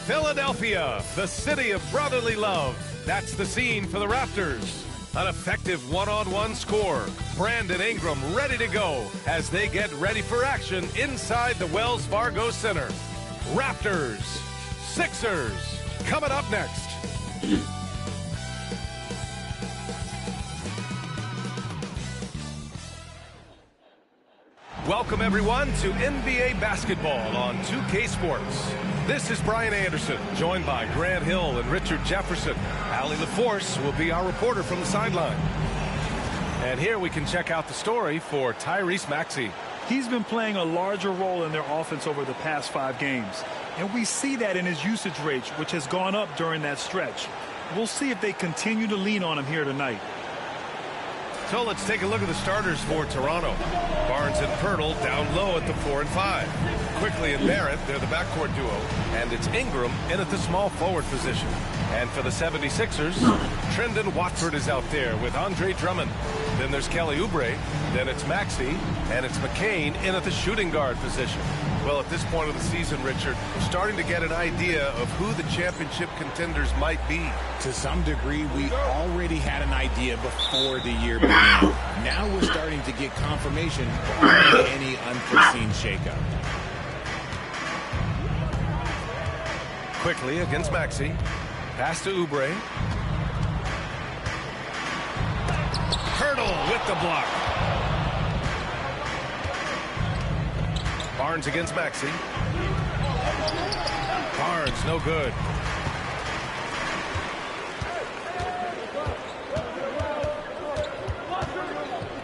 Philadelphia, the city of brotherly love. That's the scene for the Raptors. An effective one-on-one score. Brandon Ingram ready to go as they get ready for action inside the Wells Fargo Center. Raptors, Sixers, coming up next. Welcome, everyone, to NBA basketball on 2K Sports. This is Brian Anderson, joined by Grant Hill and Richard Jefferson. Allie LaForce will be our reporter from the sideline. And here we can check out the story for Tyrese Maxey. He's been playing a larger role in their offense over the past 5 games. And we see that in his usage rate, which has gone up during that stretch. We'll see if they continue to lean on him here tonight. So let's take a look at the starters for Toronto. Barnes and Pirtle down low at the 4 and 5. Quickly and Barrett, they're the backcourt duo. And it's Ingram in at the small forward position. And for the 76ers, Trendon Watford is out there with Andre Drummond. Then there's Kelly Oubre. Then it's Maxey. And it's McCain in at the shooting guard position. Well, at this point of the season, Richard, we're starting to get an idea of who the championship contenders might be. To some degree, we already had an idea before the year began. Now we're starting to get confirmation of any unforeseen shakeup. Quickly against Maxey. Pass to Oubre. Pirtle with the block. Barnes against Maxey. Barnes, no good.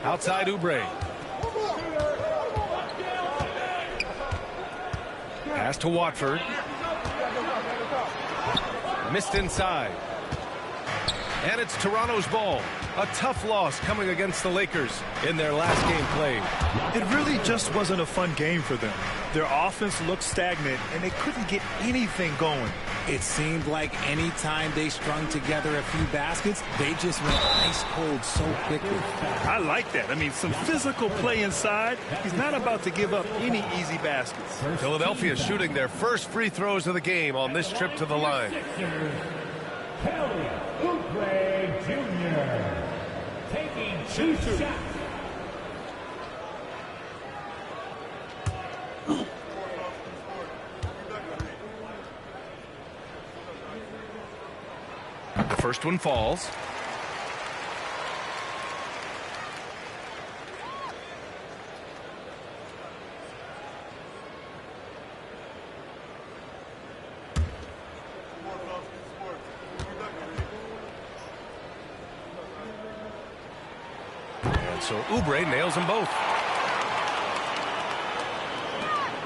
Outside Oubre. Pass to Watford. Missed inside. And it's Toronto's ball. A tough loss coming against the Lakers in their last game played. It really just wasn't a fun game for them. Their offense looked stagnant, and they couldn't get anything going. It seemed like any time they strung together a few baskets, they just went ice cold so quickly. I like that. I mean, some physical play inside. He's not about to give up any easy baskets. Philadelphia shooting their first free throws of the game on this trip to the line. Kelly Oubre Jr. taking 2 shots. The first one falls. And so Oubre nails them both.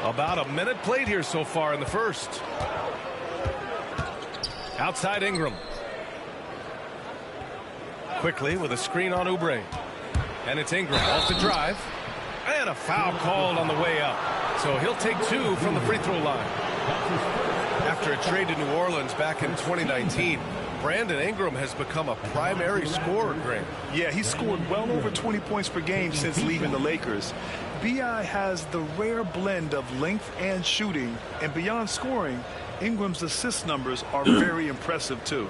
About a minute played here so far in the first. Outside Ingram. Quickly with a screen on Oubre. And it's Ingram off the drive. And a foul called on the way up. So he'll take 2 from the free throw line. After a trade to New Orleans back in 2019, Brandon Ingram has become a primary scorer, Grant. Yeah, he's scored well over 20 points per game since leaving the Lakers. B.I. has the rare blend of length and shooting. And beyond scoring, Ingram's assist numbers are very impressive, too.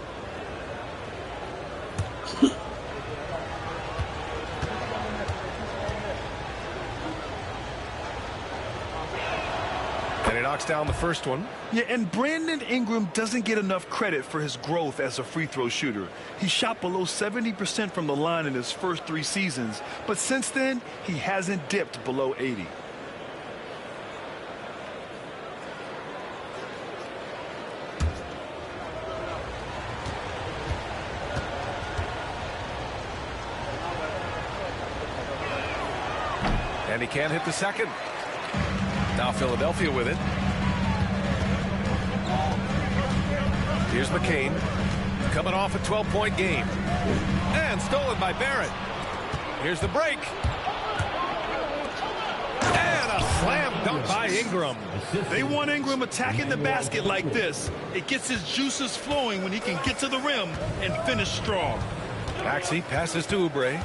And he knocks down the first one. Yeah, and Brandon Ingram doesn't get enough credit for his growth as a free throw shooter. He shot below 70% from the line in his first 3 seasons, but since then, he hasn't dipped below 80. And he can't hit the second. Now Philadelphia with it. Here's McCain. Coming off a 12-point game. And stolen by Barrett. Here's the break. And a slam dunk by Ingram. They want Ingram attacking the basket like this. It gets his juices flowing when he can get to the rim and finish strong. Maxey passes to Oubre.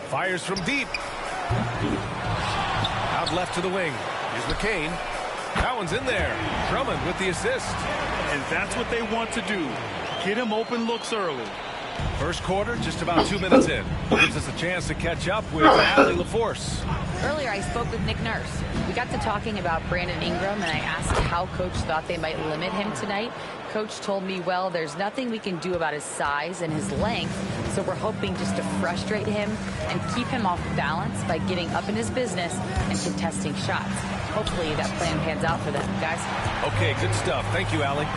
Fires from deep. Out left to the wing. Here's McCain. That one's in there. Drummond with the assist. And that's what they want to do. Get him open looks early. First quarter, just about 2 minutes in. Gives us a chance to catch up with Allie LaForce. Earlier, I spoke with Nick Nurse. We got to talking about Brandon Ingram, and I asked how Coach thought they might limit him tonight. Coach told me, well, there's nothing we can do about his size and his length, so we're hoping just to frustrate him and keep him off balance by getting up in his business and contesting shots. Hopefully that plan pans out for them, guys. Okay, good stuff. Thank you, Allie.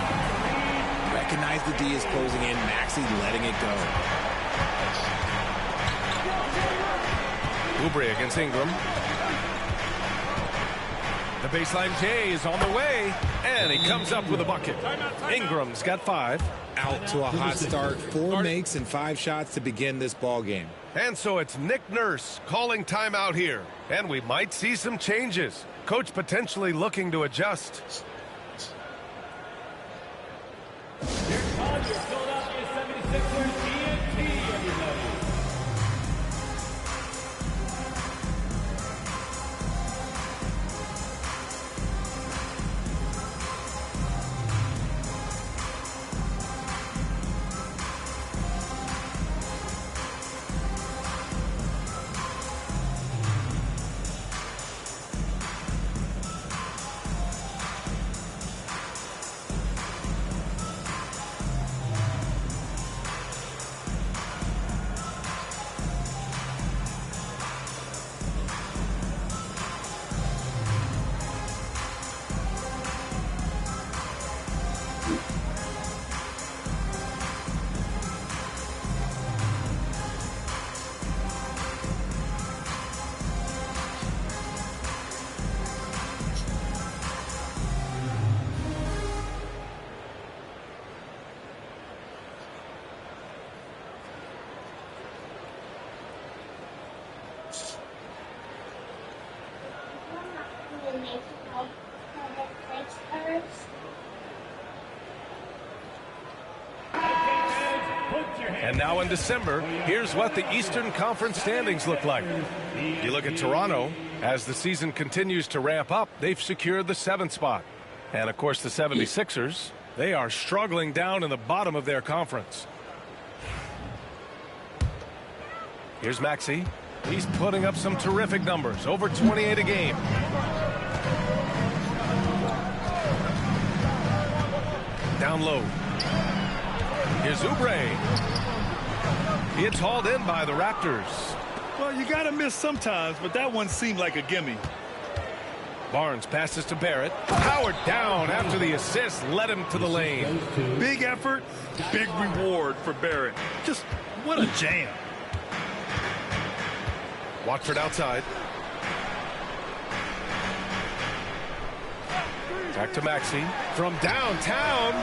Recognize the D is closing in. Maxey letting it go. Oubre against Ingram. The baseline J is on the way, and he comes up with a bucket. Ingram's got 5. Out to a hot start. 4 makes and 5 shots to begin this ball game. And so it's Nick Nurse calling timeout here. And we might see some changes. Coach potentially looking to adjust. Your Philadelphia 76ers TNT, everybody. And now in December, here's what the Eastern Conference standings look like. You look at Toronto. As the season continues to ramp up, they've secured the 7th spot. And, of course, the 76ers, they are struggling down in the bottom of their conference. Here's Maxey. He's putting up some terrific numbers, over 28 a game. Down low. Here's Oubre. It's hauled in by the Raptors. Well, you got to miss sometimes, but that one seemed like a gimme. Barnes passes to Barrett. Powered down after the assist led him to the lane. Big effort, big reward for Barrett. Just what a jam. Watford outside. Back to Maxey. From downtown.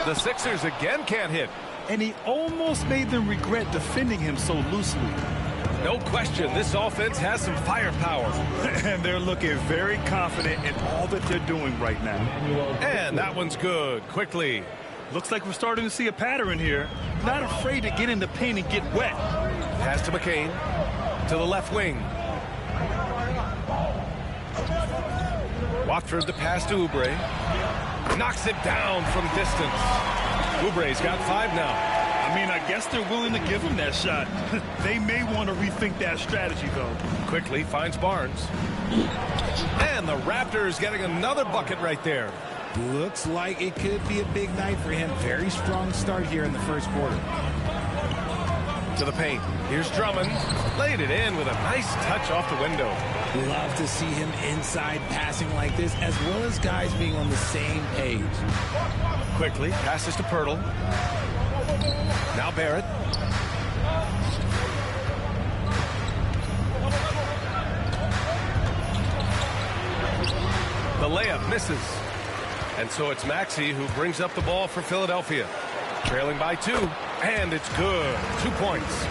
The Sixers again can't hit. And he almost made them regret defending him so loosely. No question, this offense has some firepower. And they're looking very confident in all that they're doing right now. And that one's good. Quickly. Looks like we're starting to see a pattern here. Not afraid to get in the paint and get wet. Pass to McCain. To the left wing. Watford the pass to Oubre. Knocks it down from distance. Oubre's got 5 now. I mean, I guess they're willing to give him that shot. They may want to rethink that strategy, though. Quickly finds Barnes. And the Raptors getting another bucket right there. Looks like it could be a big night for him. Very strong start here in the first quarter. To the paint. Here's Drummond. Laid it in with a nice touch off the window. Love to see him inside passing like this, as well as guys being on the same page. Quickly passes to Pirtle. Now Barrett. The layup misses. And so it's Maxey who brings up the ball for Philadelphia. Trailing by 2. And it's good. 2 points.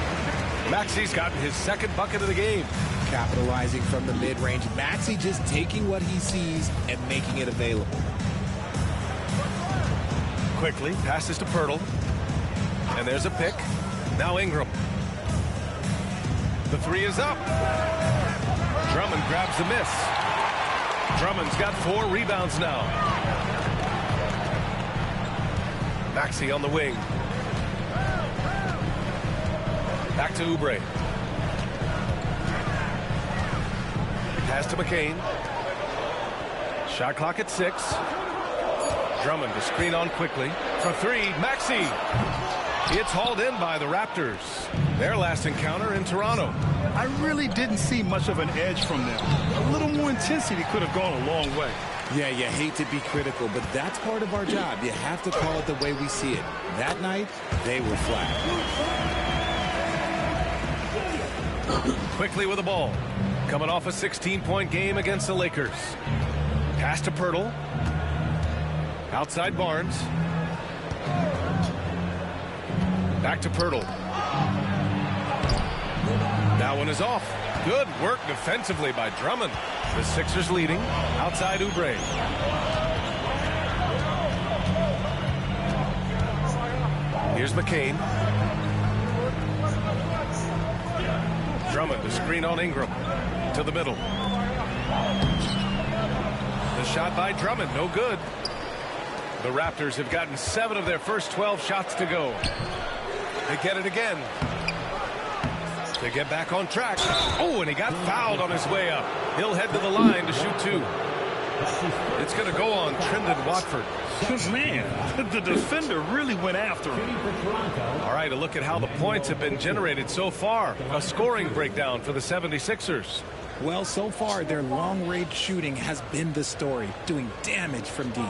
Maxey's gotten his 2nd bucket of the game. Capitalizing from the mid-range. Maxey just taking what he sees and making it available. Quickly passes to Pirtle. And there's a pick. Now Ingram. The three is up. Drummond grabs the miss. Drummond's got 4 rebounds now. Maxey on the wing. Back to Oubre. Pass to McCain. Shot clock at 6. Drummond to screen on quickly. For 3, Maxey. It's hauled in by the Raptors. Their last encounter in Toronto. I really didn't see much of an edge from them. A little more intensity could have gone a long way. Yeah, you hate to be critical, but that's part of our job. You have to call it the way we see it. That night, they were flat. Quickly with the ball. Coming off a 16-point game against the Lakers. Pass to Pirtle. Outside Barnes. Back to Pirtle. That one is off. Good work defensively by Drummond. The Sixers leading. Outside Oubre. Here's McCain. Drummond to screen on Ingram. To the middle. The shot by Drummond, no good. The Raptors have gotten 7 of their first 12 shots to go. They get it again. They get back on track. Oh, and he got fouled on his way up. He'll head to the line to shoot 2. It's going to go on Trendon Watford. Man, the defender really went after him. All right, a look at how the points have been generated so far. A scoring breakdown for the 76ers. Well, so far, their long-range shooting has been the story, doing damage from deep.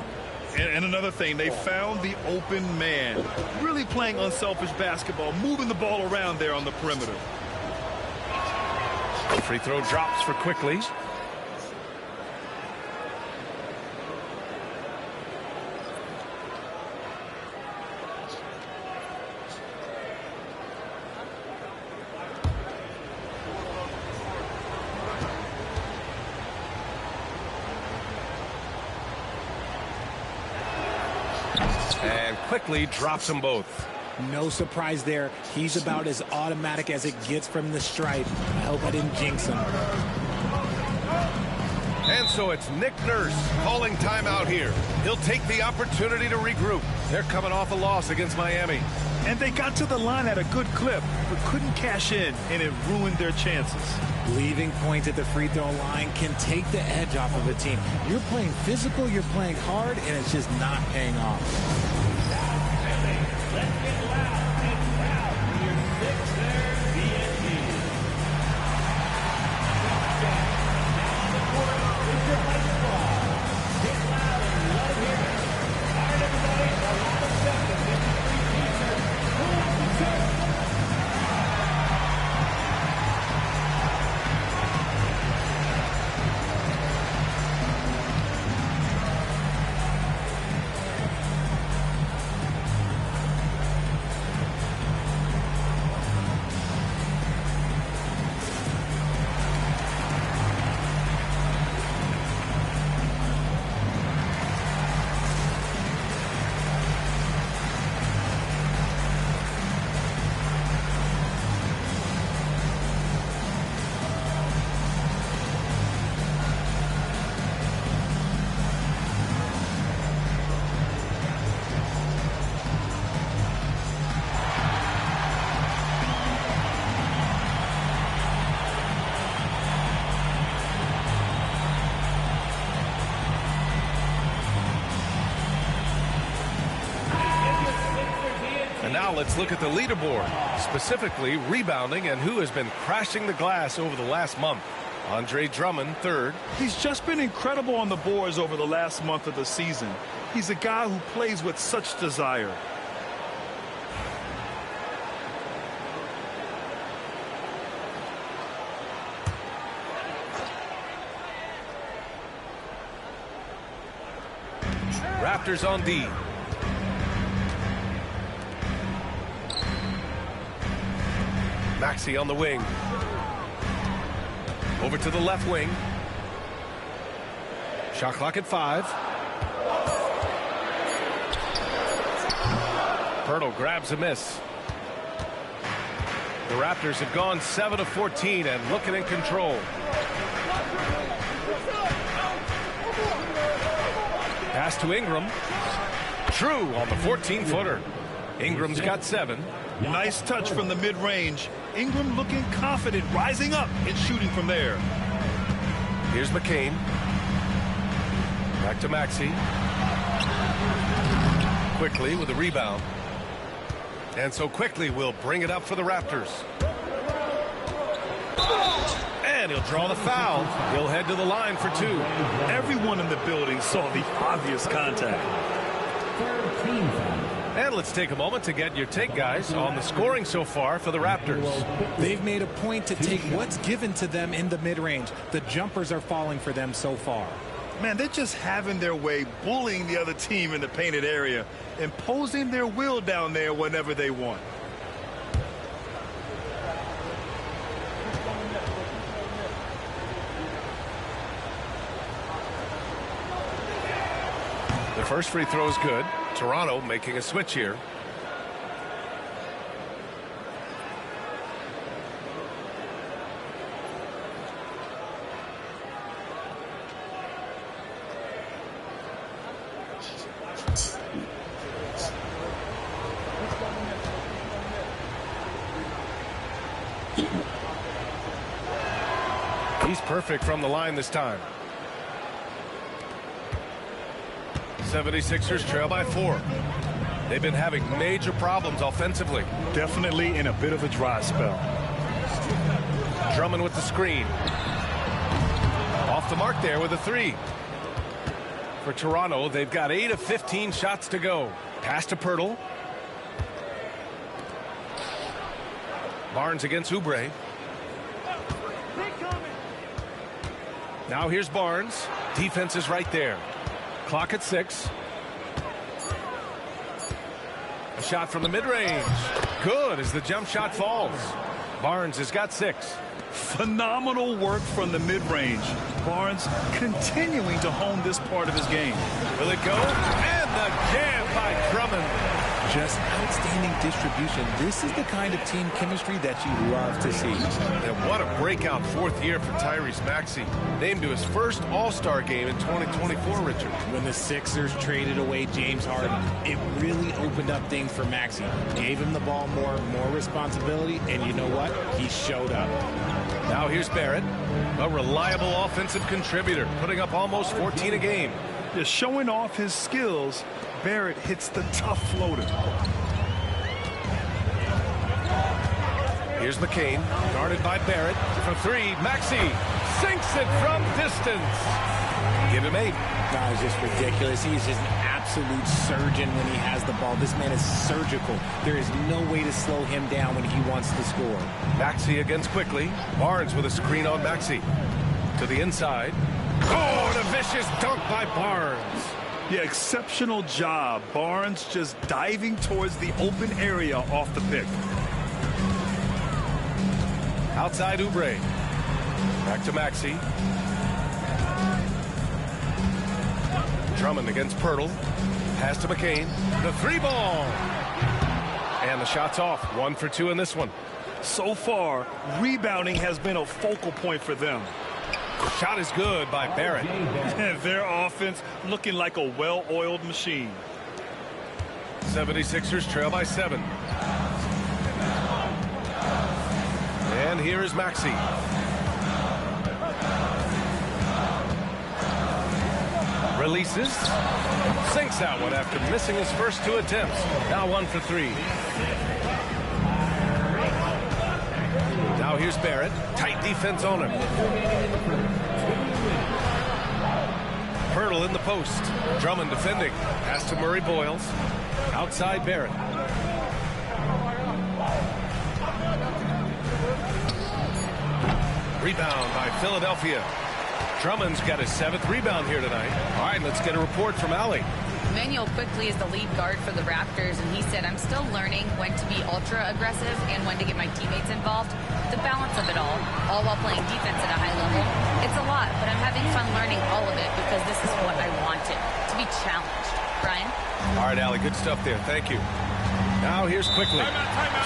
And another thing, they found the open man. Really playing unselfish basketball, moving the ball around there on the perimeter. Free throw drops for Quickly. And Quickly drops them both. No surprise there. He's about as automatic as it gets from the stripe. I hope I didn't jinx him. And so it's Nick Nurse calling timeout here. He'll take the opportunity to regroup. They're coming off a loss against Miami. And they got to the line at a good clip, but couldn't cash in, and it ruined their chances. Leaving points at the free throw line can take the edge off of a team. You're playing physical, you're playing hard, and it's just not paying off. Let's get loud and proud for your Sixers BNT. Now on the court is your White Squad. Get loud and let it hear it. All right, everybody, the line of 7, 53 Pacers. Who wants to serve? And now let's look at the leaderboard, specifically rebounding and who has been crashing the glass over the last month. Andre Drummond, 3rd. He's just been incredible on the boards over the last month of the season. He's a guy who plays with such desire. Raptors on D. Maxey on the wing. Over to the left wing. Shot clock at 5. Pirtle grabs a miss. The Raptors have gone 7 of 14 and looking in control. Pass to Ingram. True on the 14-footer. Ingram's got 7. Nice touch from the mid-range. Ingram looking confident, rising up and shooting from there. Here's McCain. Back to Maxey. Quickly with a rebound. And so Quickly will bring it up for the Raptors. And he'll draw the foul. He'll head to the line for 2. Everyone in the building saw the obvious contact. And let's take a moment to get your take, guys, on the scoring so far for the Raptors. They've made a point to take what's given to them in the mid-range. The jumpers are falling for them so far. Man, they're just having their way, bullying the other team in the painted area, imposing their will down there whenever they want. The first free throw is good. Toronto making a switch here. He's perfect from the line this time. 76ers trail by 4. They've been having major problems offensively. Definitely in a bit of a dry spell. Drummond with the screen. Off the mark there with a 3. For Toronto, they've got 8 of 15 shots to go. Pass to Pirtle. Barnes against Oubre. Now here's Barnes. Defense is right there. Clock at 6. A shot from the mid-range. Good as the jump shot falls. Barnes has got 6. Phenomenal work from the mid-range. Barnes continuing to hone this part of his game. Will it go? And the jam by Drummond. Just outstanding distribution. This is the kind of team chemistry that you love to see. And what a breakout 4th year for Tyrese Maxey. Named to his first All-Star game in 2024, Richard. When the Sixers traded away James Harden, it really opened up things for Maxey. Gave him the ball more responsibility, and you know what? He showed up. Now here's Barrett, a reliable offensive contributor, putting up almost 14 a game. Just showing off his skills, Barrett hits the tough floater. Here's McCain, guarded by Barrett. For 3, Maxey sinks it from distance. Give him 8. That is just ridiculous. He's just an absolute surgeon when he has the ball. This man is surgical. There is no way to slow him down when he wants to score. Maxey against Quickly. Barnes with a screen on Maxey. To the inside. Oh, and a vicious dunk by Barnes. Yeah, exceptional job. Barnes just diving towards the open area off the pick. Outside Oubre. Back to Maxey. Drummond against Pirtle. Pass to McCain. The 3-ball. And the shot's off. 1 for 2 in this one. So far, rebounding has been a focal point for them. Shot is good by Barrett. And their offense looking like a well-oiled machine. 76ers trail by 7. And here is Maxey. Releases. Sinks that one after missing his first 2 attempts. Now 1 for 3. Now here's Barrett. Tight defense on him. Pirtle in the post. Drummond defending. Pass to Murray Boyles. Outside Barrett. Rebound by Philadelphia. Drummond's got his 7th rebound here tonight. All right, let's get a report from Allie. Manuel Quickly is the lead guard for the Raptors, and he said, I'm still learning when to be ultra aggressive and when to get my teammates involved. The balance of it all while playing defense at a high level. It's a lot, but I'm having fun learning all of it because this is what I wanted, to be challenged. Brian? All right, Allie, good stuff there. Thank you. Now here's quickly.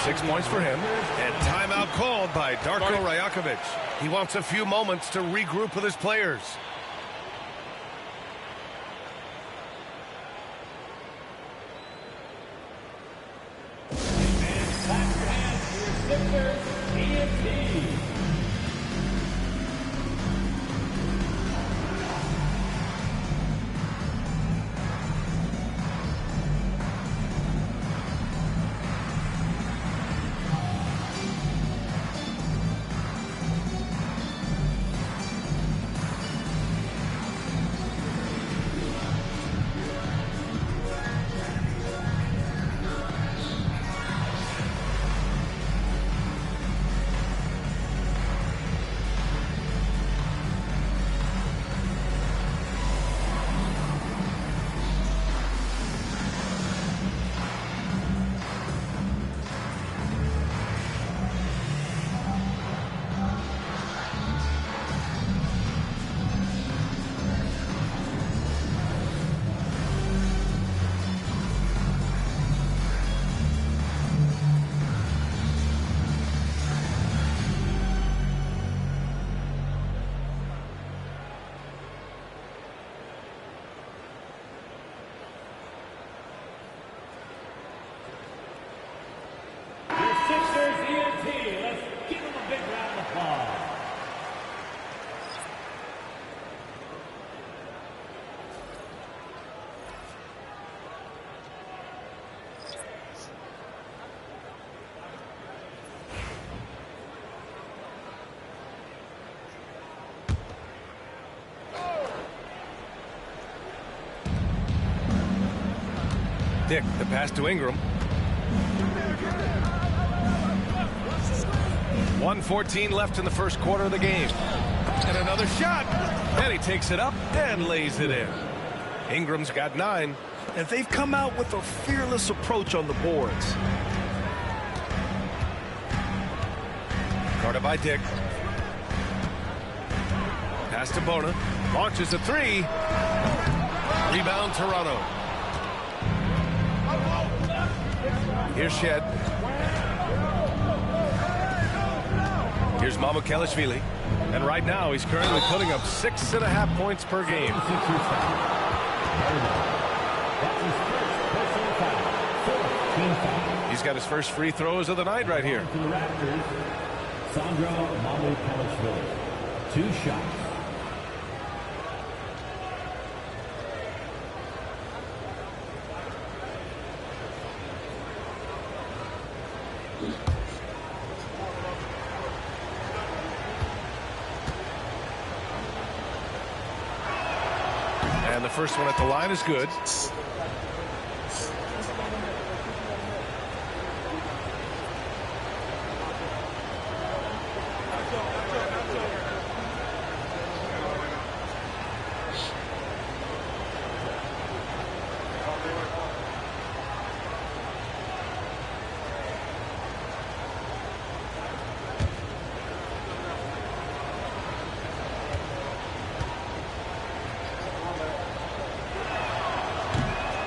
6 points for him. And timeout called by Darko Rajakovic. He wants a few moments to regroup with his players. Dick, the pass to Ingram. 1:14 left in the first quarter of the game. And another shot. And he takes it up and lays it in. Ingram's got 9. And they've come out with a fearless approach on the boards. Guarded by Dick. Pass to Bona. Launches a 3. Rebound Toronto. Here's Shed. Here's Mamukelashvili. And right now he's currently putting up 6.5 points per game. He's got his first free throws of the night right here. For the Raptors, Sandro Mamukelashvili. 2 shots. And the first one at the line is good.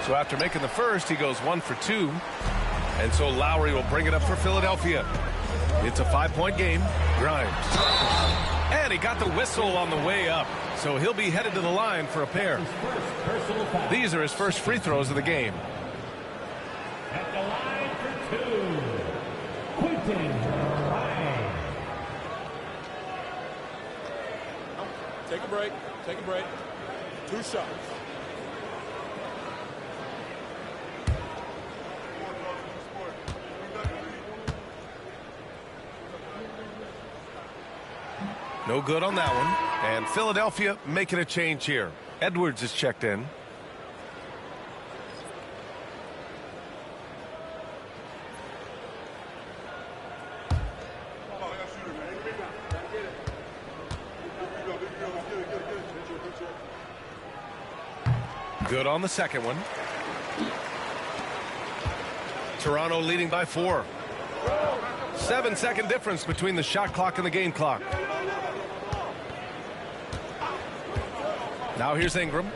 So after making the first, he goes 1 for 2. And so Lowry will bring it up for Philadelphia. It's a 5-point game. Grimes. And he got the whistle on the way up. So he'll be headed to the line for a pair. These are his first free throws of the game. At the line for 2, Quentin Grimes. Take a break. Take a break. 2 shots. No good on that one. And Philadelphia making a change here. Edwards is checked in. Good on the second one. Toronto leading by 4. 7-second difference between the shot clock and the game clock. Now here's Ingram.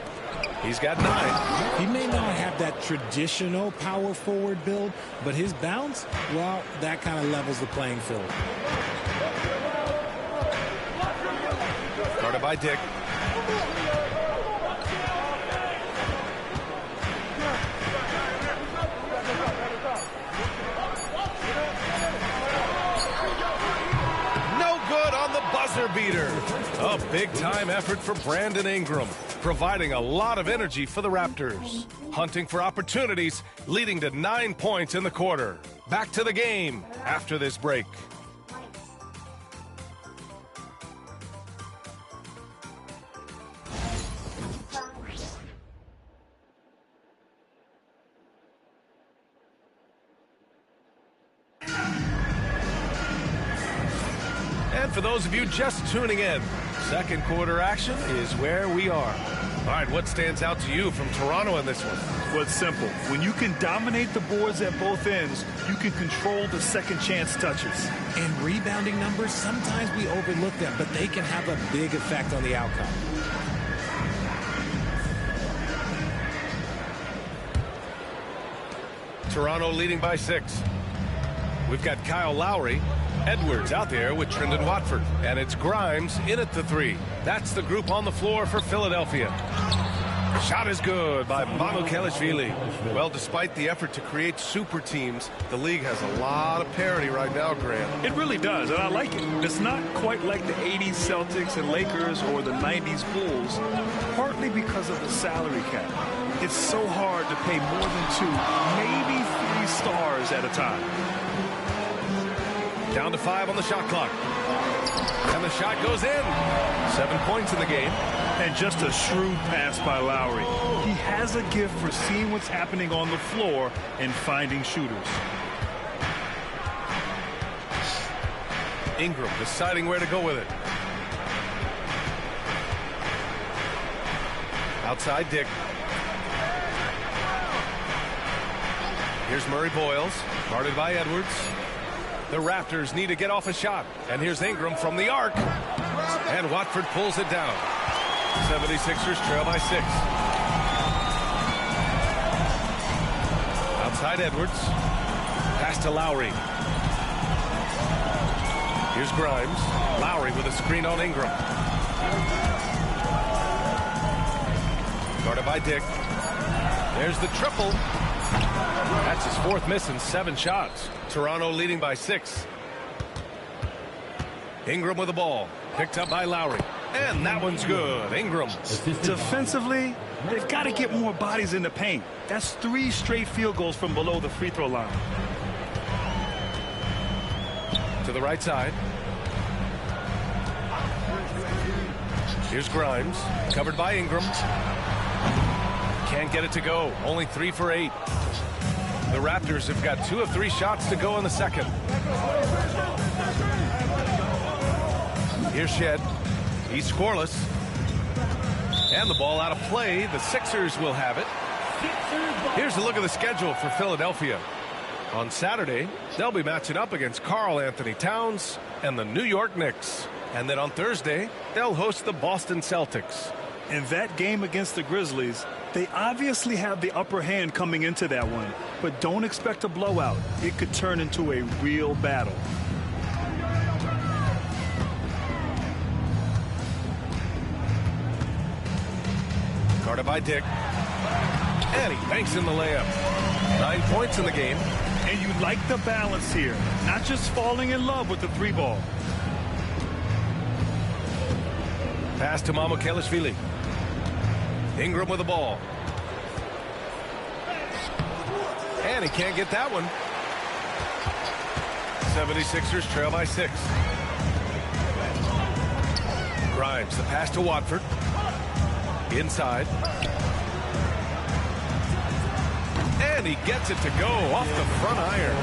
He's got 9. He may not have that traditional power forward build, but his bounce, well, that kind of levels the playing field. Guarded by Dick. No good on the buzzer beater. A big-time effort for Brandon Ingram, providing a lot of energy for the Raptors. Hunting for opportunities, leading to 9 points in the quarter. Back to the game after this break. And for those of you just tuning in, second quarter action is where we are. All right, what stands out to you from Toronto in this one? Well, it's simple. When you can dominate the boards at both ends, you can control the second chance touches. And rebounding numbers, sometimes we overlook them, but they can have a big effect on the outcome. Toronto leading by 6. We've got Kyle Lowry. Edwards out there with Trendon Watford. And it's Grimes in at the 3. That's the group on the floor for Philadelphia. Shot is good by Mamukelashvili. Well, despite the effort to create super teams, the league has a lot of parity right now, Grant. It really does, and I like it. It's not quite like the 80s Celtics and Lakers or the 90s Bulls, partly because of the salary cap. It's so hard to pay more than 2, maybe 3 stars at a time. Down to 5 on the shot clock. And the shot goes in. 7 points in the game. And just a shrewd pass by Lowry. He has a gift for seeing what's happening on the floor and finding shooters. Ingram deciding where to go with it. Outside Dick. Here's Murray Boyles, guarded by Edwards. The Raptors need to get off a shot. And here's Ingram from the arc. And Watford pulls it down. 76ers trail by 6. Outside Edwards. Pass to Lowry. Here's Grimes. Lowry with a screen on Ingram. Guarded by Dick. There's the triple. That's his 4th miss in 7 shots. Toronto leading by 6. Ingram with the ball. Picked up by Lowry. And that one's good. Ingram. Defensively, they've got to get more bodies in the paint. That's 3 straight field goals from below the free throw line. To the right side. Here's Grimes. Covered by Ingram. Can't get it to go. Only 3 for 8. The Raptors have got 2 of 3 shots to go in the second. Here's Shed. He's scoreless. And the ball out of play. The Sixers will have it. Here's a look at the schedule for Philadelphia. On Saturday, they'll be matching up against Karl Anthony Towns and the New York Knicks. And then on Thursday, they'll host the Boston Celtics. In that game against the Grizzlies, they obviously have the upper hand coming into that one, but don't expect a blowout. It could turn into a real battle. Guarded by Dick. And he banks in the layup. 9 points in the game. And you like the balance here, not just falling in love with the 3-ball. Pass to Mamukelashvili. Ingram with the ball. And he can't get that one. 76ers trail by 6. Grimes, the pass to Watford. Inside. And he gets it to go off the front iron.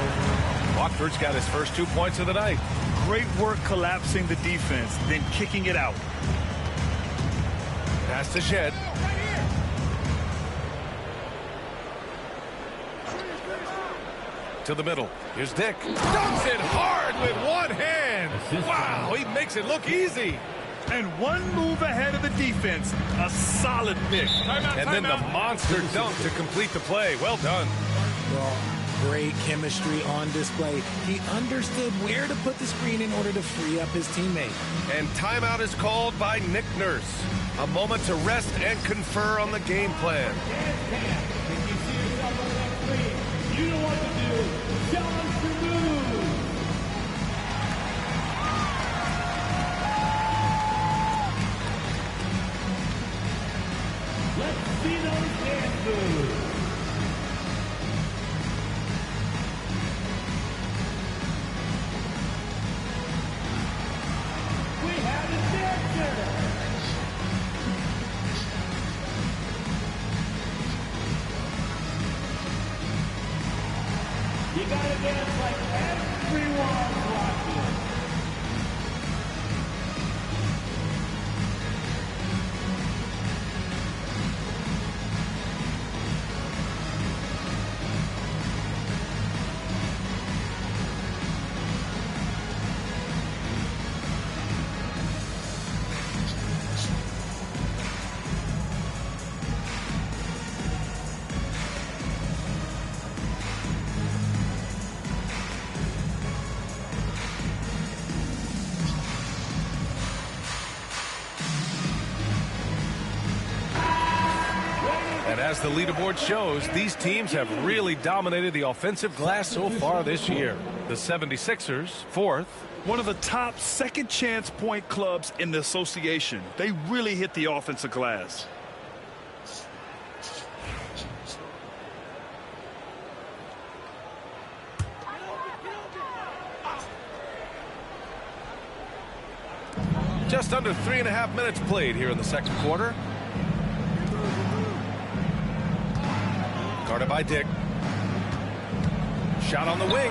Watford's got his first 2 points of the night. Great work collapsing the defense, then kicking it out. Pass to Shed. To the middle. Here's Dick. Dunks it hard with one hand. Wow, he makes it look easy. And one move ahead of the defense. A solid pick. And then the monster dunk to complete the play. Well done. Well, great chemistry on display. He understood where to put the screen in order to free up his teammate. And timeout is called by Nick Nurse. A moment to rest and confer on the game plan. If you see yourself on that screen, you know what to do. Challenge your move. Let's see those dance moves. We have a dancer. You gotta dance like everyone's watching. And as the leaderboard shows, these teams have really dominated the offensive glass so far this year. The 76ers, fourth. One of the top second chance point clubs in the association. They really hit the offensive glass. Just under 3.5 minutes played here in the second quarter. Guarded by Dick. Shot on the wing.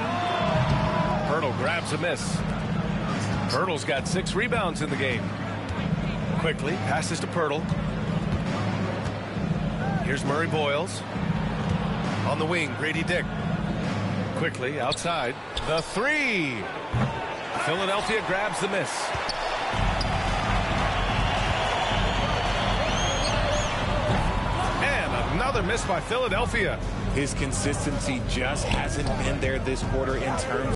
Hurdle grabs a miss. Hurdle's got 6 rebounds in the game. Quickly passes to Pirtle. Here's Murray Boyles. On the wing, Grady Dick. Quickly outside. The 3. Philadelphia grabs the miss. Another miss by Philadelphia. His consistency just hasn't been there this quarter in terms